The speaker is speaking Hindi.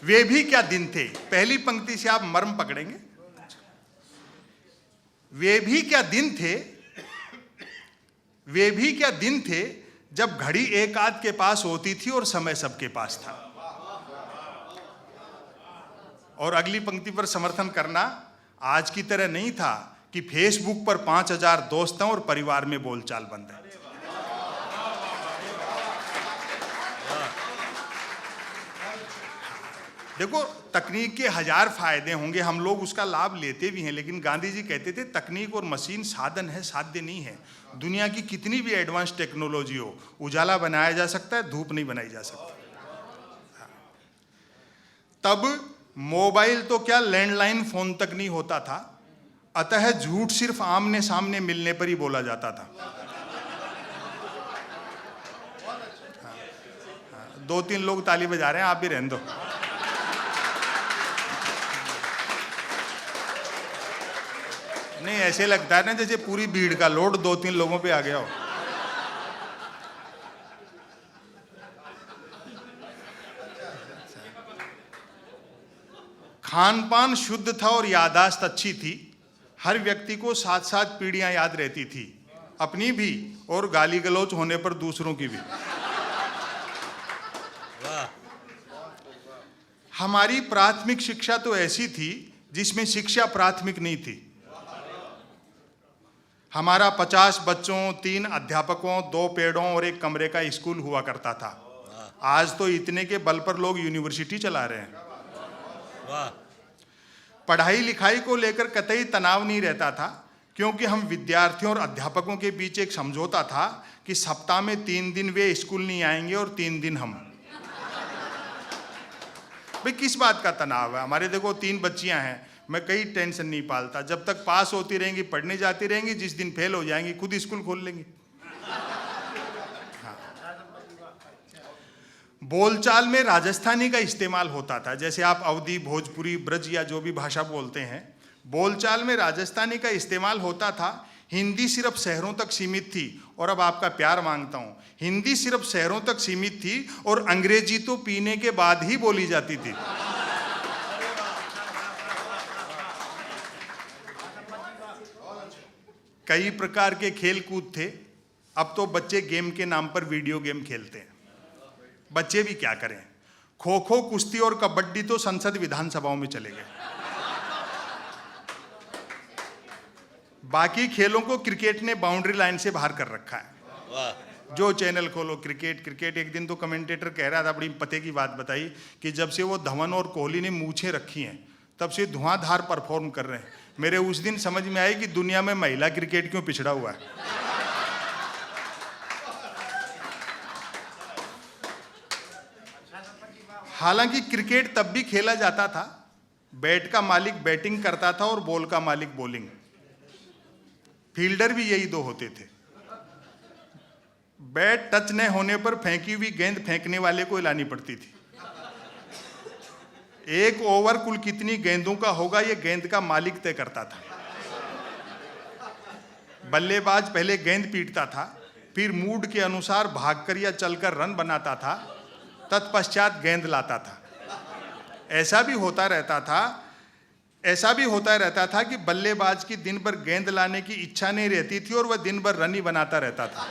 वे भी क्या दिन थे, पहली पंक्ति से आप मर्म पकड़ेंगे। वे भी क्या दिन थे, वे भी क्या दिन थे जब घड़ी एक आध के पास होती थी और समय सबके पास था। और अगली पंक्ति पर समर्थन करना आज की तरह नहीं था कि फेसबुक पर 5000 दोस्त हैं और परिवार में बोलचाल बंद है। देखो, तकनीक के 1000 फायदे होंगे, हम लोग उसका लाभ लेते भी हैं, लेकिन गांधी जी कहते थे तकनीक और मशीन साधन है, साध्य नहीं है। दुनिया की कितनी भी एडवांस टेक्नोलॉजी हो, उजाला बनाया जा सकता है, धूप नहीं बनाई जा सकती। तब मोबाइल तो क्या, लैंडलाइन फोन तक नहीं होता था, अतः झूठ सिर्फ आमने सामने मिलने पर ही बोला जाता था। 2-3 लोग ताली बजा रहे हैं, आप भी रहने दो। नहीं, ऐसे लगता है ना जैसे पूरी भीड़ का लोड 2-3 लोगों पे आ गया हो। खान पान शुद्ध था और याददाश्त अच्छी थी। हर व्यक्ति को 7-7 पीढ़ियां याद रहती थी, अपनी भी और गाली गलौच होने पर दूसरों की भी। हमारी प्राथमिक शिक्षा तो ऐसी थी जिसमें शिक्षा प्राथमिक नहीं थी। हमारा 50 बच्चों, 3 अध्यापकों, 2 पेड़ों और 1 कमरे का स्कूल हुआ करता था। आज तो इतने के बल पर लोग यूनिवर्सिटी चला रहे हैं। पढ़ाई लिखाई को लेकर कतई तनाव नहीं रहता था, क्योंकि हम विद्यार्थियों और अध्यापकों के बीच एक समझौता था कि सप्ताह में 3 दिन वे स्कूल नहीं आएंगे और 3 दिन हम। भाई किस बात का तनाव है? हमारे देखो 3 बच्चियां हैं, मैं कई टेंशन नहीं पालता। जब तक पास होती रहेंगी, पढ़ने जाती रहेंगी, जिस दिन फेल हो जाएंगी खुद स्कूल खोल लेंगी। हाँ। बोलचाल में राजस्थानी का इस्तेमाल होता था, जैसे आप अवधी, भोजपुरी, ब्रज या जो भी भाषा बोलते हैं, बोलचाल में राजस्थानी का इस्तेमाल होता था। हिंदी सिर्फ शहरों तक सीमित थी, और अब आपका प्यार मांगता हूं, हिंदी सिर्फ शहरों तक सीमित थी और अंग्रेजी तो पीने के बाद ही बोली जाती थी। कई प्रकार के खेल कूद थे। अब तो बच्चे गेम के नाम पर वीडियो गेम खेलते हैं। बच्चे भी क्या करें, खो खो, कुश्ती और कबड्डी तो संसद विधानसभाओं में चले गए। बाकी खेलों को क्रिकेट ने बाउंड्री लाइन से बाहर कर रखा है। जो चैनल खोलो क्रिकेट क्रिकेट। एक दिन तो कमेंटेटर कह रहा था, बड़ी पते की बात बताई, कि जब से वो धवन और कोहली ने मूछें रखी हैं तब से धुआंधार परफॉर्म कर रहे हैं। मेरे उस दिन समझ में आई कि दुनिया में महिला क्रिकेट क्यों पिछड़ा हुआ है। हालांकि क्रिकेट तब भी खेला जाता था, बैट का मालिक बैटिंग करता था और बॉल का मालिक बॉलिंग। फील्डर भी यही 2 होते थे। बैट टच न होने पर फेंकी हुई गेंद फेंकने वाले को हिलानी पड़ती थी। 1 ओवर कुल कितनी गेंदों का होगा, यह गेंद का मालिक तय करता था। बल्लेबाज पहले गेंद पीटता था, फिर मूड के अनुसार भागकर या चलकर रन बनाता था, तत्पश्चात गेंद लाता था। ऐसा भी होता रहता था कि बल्लेबाज की दिन भर गेंद लाने की इच्छा नहीं रहती थी और वह दिन भर रन ही बनाता रहता था।